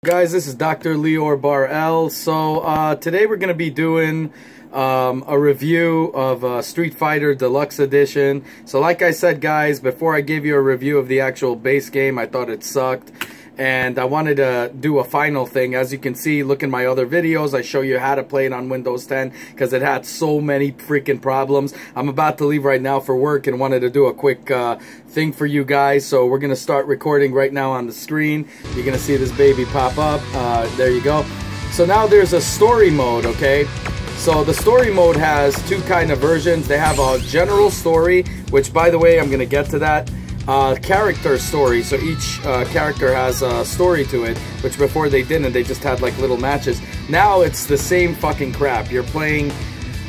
Guys, this is Dr. Lior Bar-El. So today we're going to be doing a review of Street Fighter Deluxe Edition. So like I said, guys, before I gave you a review of the actual base game, I thought it sucked. And I wanted to do a final thing. As you can see, look in my other videos, I show you how to play it on Windows 10 because it had so many freaking problems. I'm about to leave right now for work and wanted to do a quick thing for you guys. So we're going to start recording right now on the screen. You're going to see this baby pop up. There you go. So now there's a story mode, okay? So the story mode has two kind of versions. They have a general story, which, by the way, I'm going to get to that. Character story, so each character has a story to it, which before they didn't. They just had like little matches. Now it's the same fucking crap. You're playing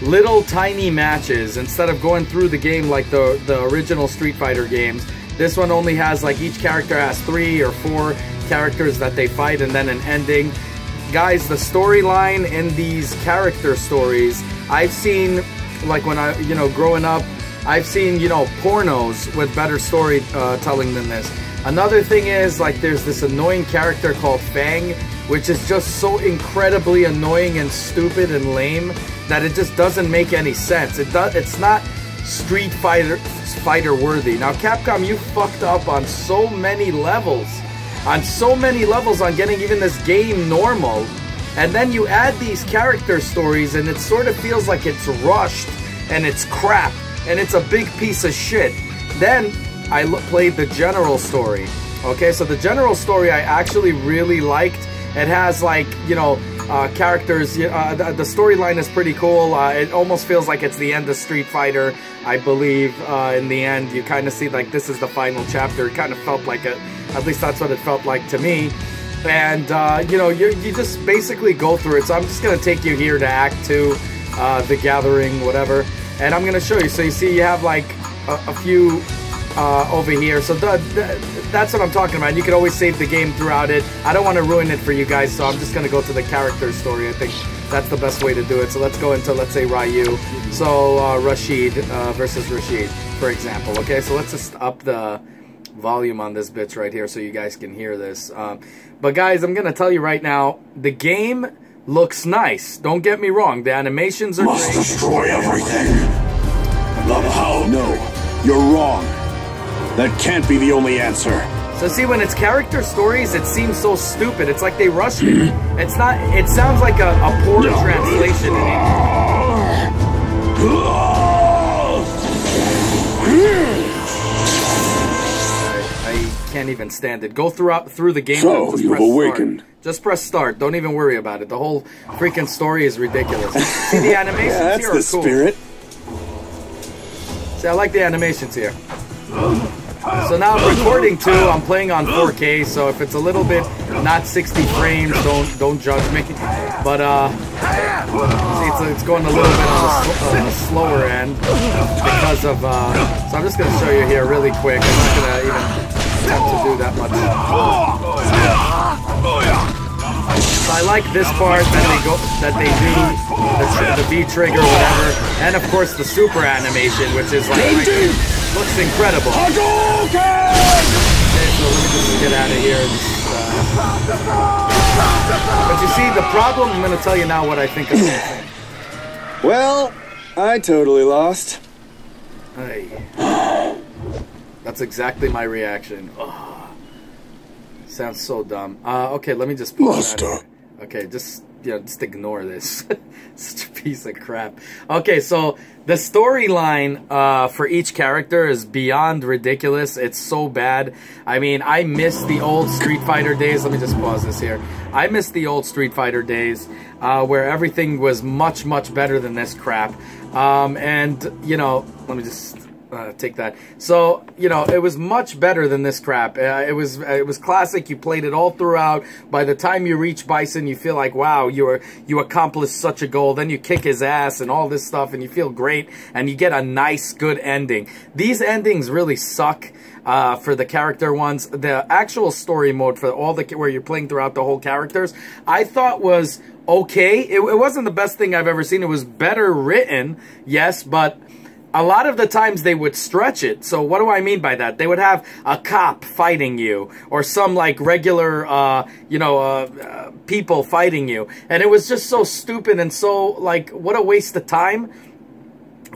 little tiny matches instead of going through the game like the original Street Fighter games. This one only has, like, each character has 3 or 4 characters that they fight and then an ending. Guys, the storyline in these character stories, I've seen, like, when I, growing up, I've seen, pornos with better storytelling than this. Another thing is, like, there's this annoying character called Fang, which is just so incredibly annoying and stupid and lame that it just doesn't make any sense. It's not Street Fighter worthy. Now, Capcom, you fucked up on so many levels. On getting even this game normal. And then you add these character stories and it sort of feels like it's rushed and it's crap. And it's a big piece of shit. Then I played the general story. Okay, so the general story I actually really liked. It has, like, characters. The storyline is pretty cool. It almost feels like it's the end of Street Fighter, I believe. In the end, you kind of see, like, this is the final chapter. It kind of felt like it. At least that's what it felt like to me. And, you just basically go through it. So I'm just going to take you here to Act 2, The Gathering, whatever. And I'm going to show you. So you see you have, like, a few over here. So that's what I'm talking about. You can always save the game throughout it. I don't want to ruin it for you guys, so I'm just going to go to the character story. I think that's the best way to do it. So let's go into, let's say, Ryu. So Rashid versus Rashid, for example. Okay, so let's just up the volume on this bitch right here so you guys can hear this. But guys, I'm going to tell you right now, the game looks nice. Don't get me wrong. The animations are Must great. Destroy everything. How? No, you're wrong. That can't be the only answer. So see, when it's character stories, it seems so stupid. It's like they rushed it. It's not. It sounds like a poor translation. I can't even stand it. Go through the game. So you've awakened. Start. Just press start. Don't even worry about it. The whole freaking story is ridiculous. See, the animations here are cool. Spirit. See, I like the animations here. So now I'm recording too. I'm playing on 4K, so if it's a little bit not 60 frames, don't judge me. But see, it's going a little bit on the slower end because of. So I'm just gonna show you here really quick. I'm not gonna even attempt to do that much. So I like this part that they do the V trigger, whatever, and of course the super animation, which is like looks incredible. Okay, so let me just get out of here. But you see, the problem, I'm going to tell you now what I think of this thing. Well, I totally lost. Hey. That's exactly my reaction. Oh, sounds so dumb. Okay, let me just pull it out of here. Okay, just ignore this. Such a piece of crap. Okay, so the storyline for each character is beyond ridiculous. It's so bad. I mean, I miss the old Street Fighter days. Let me just pause this here. I miss the old Street Fighter days where everything was much, much better than this crap. And, let me just take that. So, it was much better than this crap. It was classic. You played it all throughout. By the time you reach Bison, you feel like, wow, you accomplished such a goal. Then you kick his ass and all this stuff, and you feel great, and you get a nice, good ending. These endings really suck. For the character ones. The actual story mode for all where you're playing throughout the whole characters, I thought was okay. It wasn't the best thing I've ever seen. It was better written, yes, but a lot of the times they would stretch it. So what do I mean by that? They would have a cop fighting you, or some like regular, people fighting you. And it was just so stupid and so like, what a waste of time,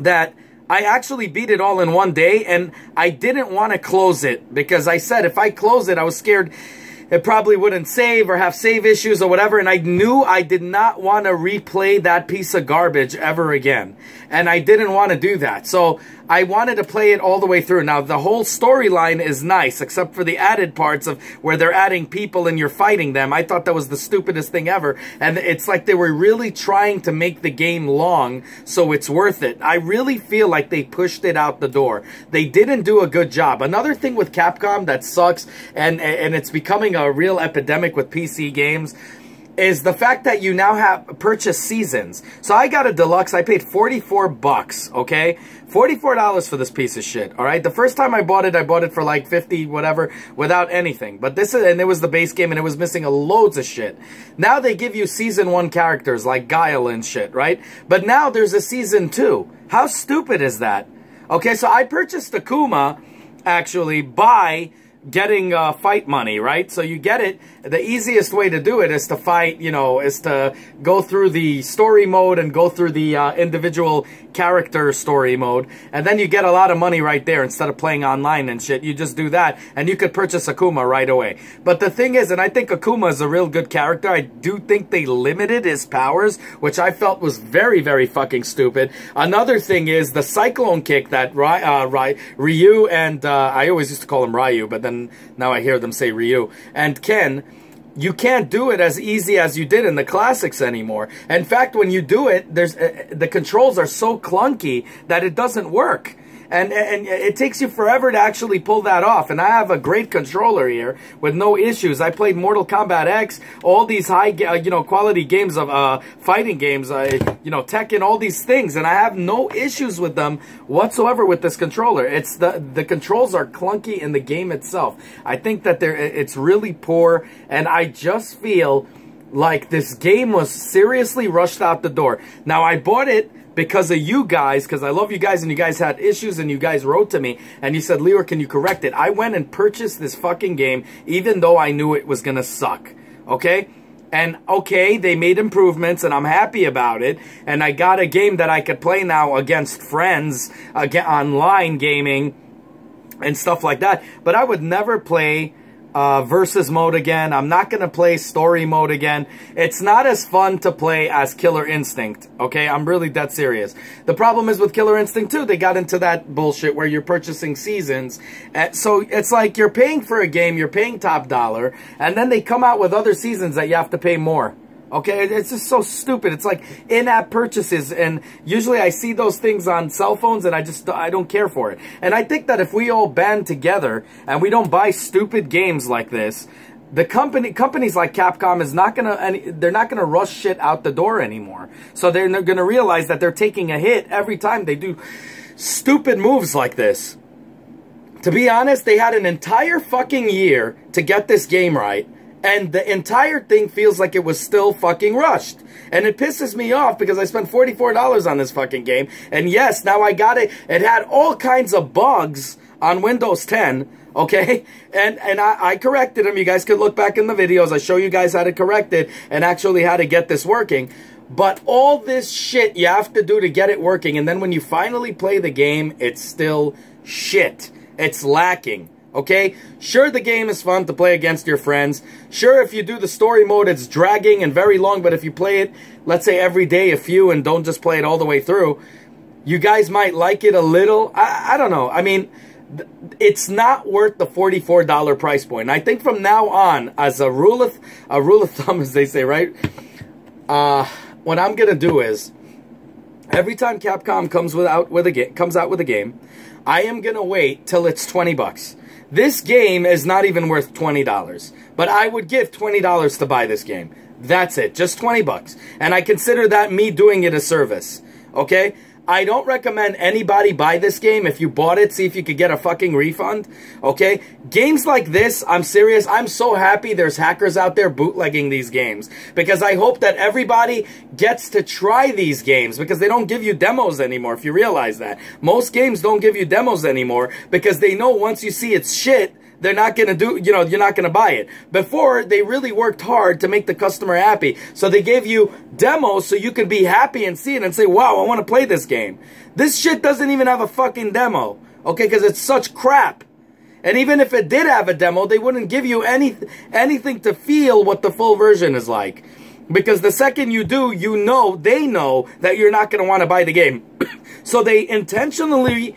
that I actually beat it all in one day. And I didn't want to close it, because I said if I close it, I was scared it probably wouldn't save or have save issues or whatever. And I knew I did not want to replay that piece of garbage ever again. And I didn't want to do that. So I wanted to play it all the way through. Now, the whole storyline is nice, except for the added parts of where they're adding people and you're fighting them. I thought that was the stupidest thing ever. And it's like they were really trying to make the game long so it's worth it. I really feel like they pushed it out the door. They didn't do a good job. Another thing with Capcom that sucks, and it's becoming a real epidemic with PC games, is the fact that you now have purchase seasons. So I got a deluxe. I paid 44 bucks, okay? $44 for this piece of shit, all right? The first time I bought it for like 50 whatever without anything. But this is, and it was the base game, and it was missing loads of shit. Now they give you season 1 characters like Guile and shit, right? But now there's a season 2. How stupid is that? Okay, so I purchased Akuma actually by getting fight money, right? So you get it. The easiest way to do it is to fight, is to go through the story mode and go through the individual character story mode. And then you get a lot of money right there instead of playing online and shit. You just do that and you could purchase Akuma right away. But the thing is, and I think Akuma is a real good character, I do think they limited his powers, which I felt was very, very fucking stupid. Another thing is the Cyclone Kick that Ryu and, I always used to call him Ryu, but then now I hear them say Ryu, and Ken, you can't do it as easy as you did in the classics anymore. In fact, when you do it, the controls are so clunky that it doesn't work. And it takes you forever to actually pull that off. And I have a great controller here with no issues. I played Mortal Kombat X, all these high, quality games of fighting games, Tekken, all these things, and I have no issues with them whatsoever with this controller. It's the controls are clunky in the game itself. I think that it's really poor, and I just feel like this game was seriously rushed out the door. Now, I bought it because of you guys, because I love you guys, and you guys had issues, and you guys wrote to me, and you said, Leor, can you correct it? I went and purchased this fucking game, even though I knew it was gonna suck, okay? And, okay, they made improvements, and I'm happy about it, and I got a game that I could play now against friends, online gaming, and stuff like that, but I would never play versus mode again. I'm not going to play story mode again. It's not as fun to play as Killer Instinct, okay? I'm really that serious. The problem is with Killer Instinct 2, they got into that bullshit where you're purchasing seasons. So it's like you're paying for a game, you're paying top dollar, and then they come out with other seasons that you have to pay more. Okay, it's just so stupid. It's like in-app purchases, and usually I see those things on cell phones, and I don't care for it. And I think that if we all band together and we don't buy stupid games like this, the companies like Capcom they're not gonna rush shit out the door anymore. So they're gonna realize that they're taking a hit every time they do stupid moves like this. To be honest, they had an entire fucking year to get this game right. And the entire thing feels like it was still fucking rushed. And it pisses me off because I spent $44 on this fucking game. And yes, now I got it. It had all kinds of bugs on Windows 10, okay? And I corrected them. You guys can look back in the videos. I show you guys how to correct it and actually how to get this working. But all this shit you have to do to get it working. And then when you finally play the game, it's still shit. It's lacking. Okay? Sure, the game is fun to play against your friends. Sure, if you do the story mode, it's dragging and very long. But if you play it, let's say every day a few and don't just play it all the way through, you guys might like it a little. I don't know. I mean, it's not worth the $44 price point. And I think from now on, as a rule of thumb, as they say, right? What I'm going to do is, every time Capcom comes out with a game, I am going to wait till it's 20 bucks. This game is not even worth $20, but I would give $20 to buy this game. That's it, just 20 bucks. And I consider that me doing it a service, okay? I don't recommend anybody buy this game. If you bought it, see if you could get a fucking refund, okay? Games like this, I'm serious, I'm so happy there's hackers out there bootlegging these games, because I hope that everybody gets to try these games, because they don't give you demos anymore, if you realize that. Most games don't give you demos anymore, because they know once you see it's shit, they're not going to do, you know, you're not going to buy it. Before, they really worked hard to make the customer happy. So they gave you demos so you could be happy and see it and say, wow, I want to play this game. This shit doesn't even have a fucking demo, okay, because it's such crap. And even if it did have a demo, they wouldn't give you anything to feel what the full version is like. Because the second you do, you know, they know that you're not going to want to buy the game. So they intentionally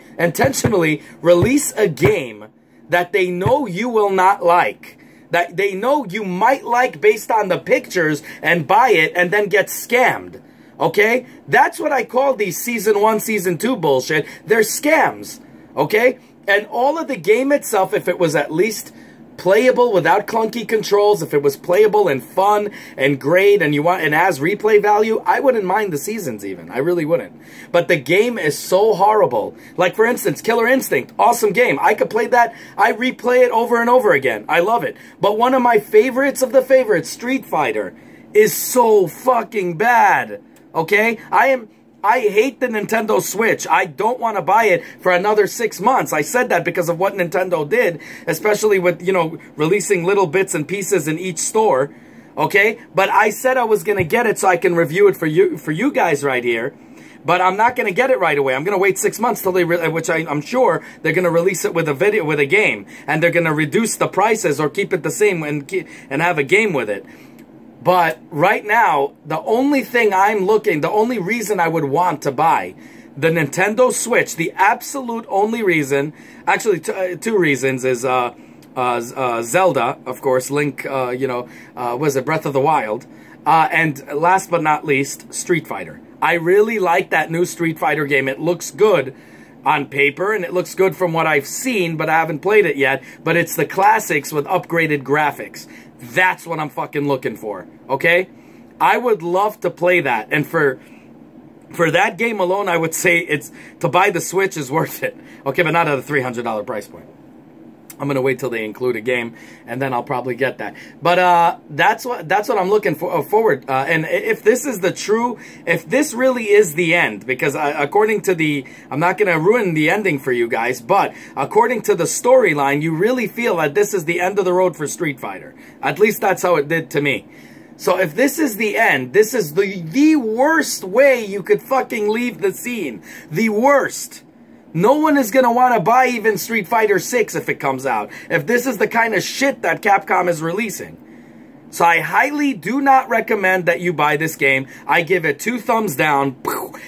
release a game that they know you will not like, that they know you might like based on the pictures, and buy it and then get scammed, okay? That's what I call these Season 1, Season 2 bullshit. They're scams, okay? And all of the game itself, if it was at least playable without clunky controls, if it was playable and fun and great and has replay value, I wouldn't mind the seasons even. I really wouldn't. But the game is so horrible. Like, for instance, Killer Instinct, awesome game. I could play that. I replay it over and over again. I love it. But one of my favorites of the favorites, Street Fighter, is so fucking bad. Okay? I hate the Nintendo Switch. I don't want to buy it for another 6 months. I said that because of what Nintendo did, especially with, you know, releasing little bits and pieces in each store, okay? But I said I was going to get it so I can review it for you guys right here. But I'm not going to get it right away. I'm going to wait 6 months till they, which I'm sure they're going to release it with a game, and they're going to reduce the prices or keep it the same and have a game with it. But right now, the only reason I would want to buy the Nintendo Switch, the absolute only reason, actually two reasons, is Zelda, of course, Link, was it Breath of the Wild, and last but not least, Street Fighter. I really like that new Street Fighter game. It looks good on paper, and it looks good from what I've seen, but I haven't played it yet. But it's the classics with upgraded graphics. That's what I'm fucking looking for, okay? I would love to play that, and for that game alone, I would say to buy the Switch is worth it. Okay, but not at a $300 price point. I'm gonna wait till they include a game, and then I'll probably get that. But that's what I'm looking forward. And if this is if this really is the end, because according to I'm not gonna ruin the ending for you guys, but according to the storyline, you really feel that this is the end of the road for Street Fighter. At least that's how it did to me. So if this is the end, this is the worst way you could fucking leave the scene. The worst. No one is going to want to buy even Street Fighter 6 if it comes out, if this is the kind of shit that Capcom is releasing. So I highly do not recommend that you buy this game. I give it 2 thumbs down.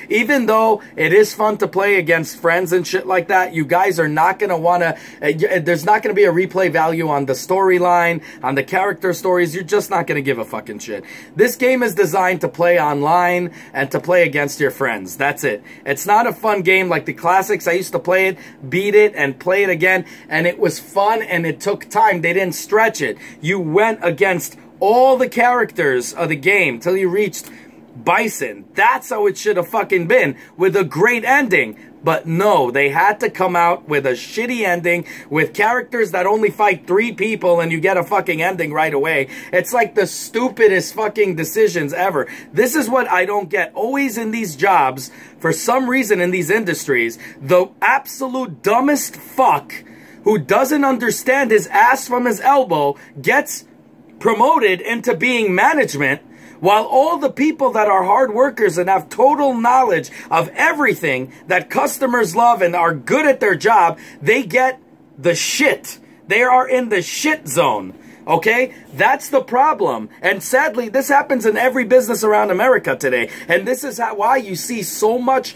Even though it is fun to play against friends and shit like that, you guys are not going to want to... there's not going to be a replay value on the storyline, on the character stories. You're just not going to give a fucking shit. This game is designed to play online and to play against your friends. That's it. It's not a fun game like the classics. I used to play it, beat it, and play it again, and it was fun, and it took time. They didn't stretch it. You went against all the characters of the game till you reached Bison. That's how it should have fucking been, with a great ending. But no, they had to come out with a shitty ending with characters that only fight 3 people and you get a fucking ending right away. It's like the stupidest fucking decisions ever. This is what I don't get. Always in these jobs, for some reason in these industries, the absolute dumbest fuck who doesn't understand his ass from his elbow gets promoted into being management, while all the people that are hard workers and have total knowledge of everything that customers love and are good at their job, they get the shit. They are in the shit zone. Okay? That's the problem. And sadly, this happens in every business around America today. And this is why you see so much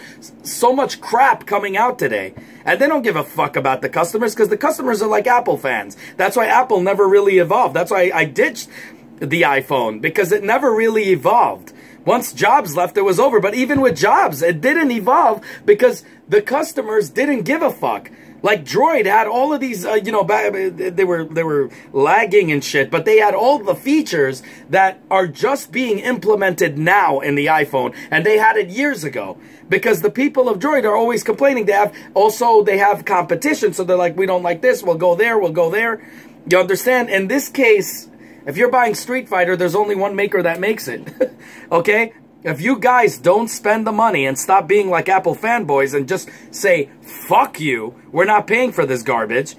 crap coming out today. And they don't give a fuck about the customers, because the customers are like Apple fans. That's why Apple never really evolved. That's why I ditched the iPhone, because it never really evolved. Once Jobs left, it was over. But even with Jobs, it didn't evolve because the customers didn't give a fuck. Like Droid had all of these, you know, they were lagging and shit, but they had all the features that are just being implemented now in the iPhone, and they had it years ago. Because the people of Droid are always complaining. They have competition, so they're like, we don't like this, we'll go there, we'll go there. You understand? In this case, if you're buying Street Fighter, there's only one maker that makes it. Okay? If you guys don't spend the money and stop being like Apple fanboys and just say, fuck you, we're not paying for this garbage,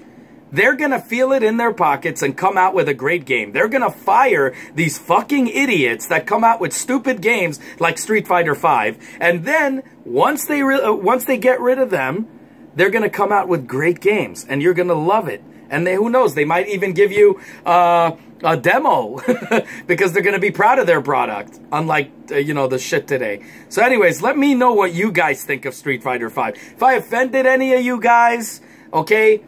they're going to feel it in their pockets and come out with a great game. They're going to fire these fucking idiots that come out with stupid games like Street Fighter V. And then, once they get rid of them, they're going to come out with great games. And you're going to love it. And who knows, they might even give you a demo because they're going to be proud of their product, unlike, you know, the shit today. So anyways, let me know what you guys think of Street Fighter V. If I offended any of you guys, okay,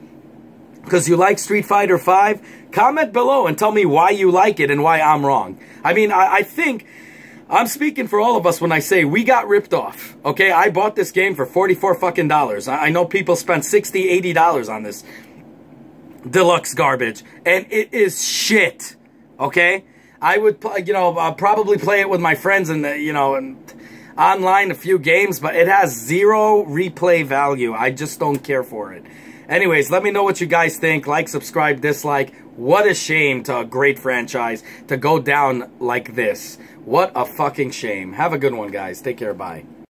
because you like Street Fighter V, comment below and tell me why you like it and why I'm wrong. I mean, I think I'm speaking for all of us when I say we got ripped off, okay? I bought this game for $44 fucking. I know people spent $60, $80 on this deluxe garbage, and it is shit, okay? I would, you know, probably play it with my friends and, you know, and online a few games, but it has zero replay value. I just don't care for it. Anyways, let me know what you guys think. Like, subscribe, dislike. What a shame to a great franchise to go down like this. What a fucking shame. Have a good one, guys. Take care. Bye.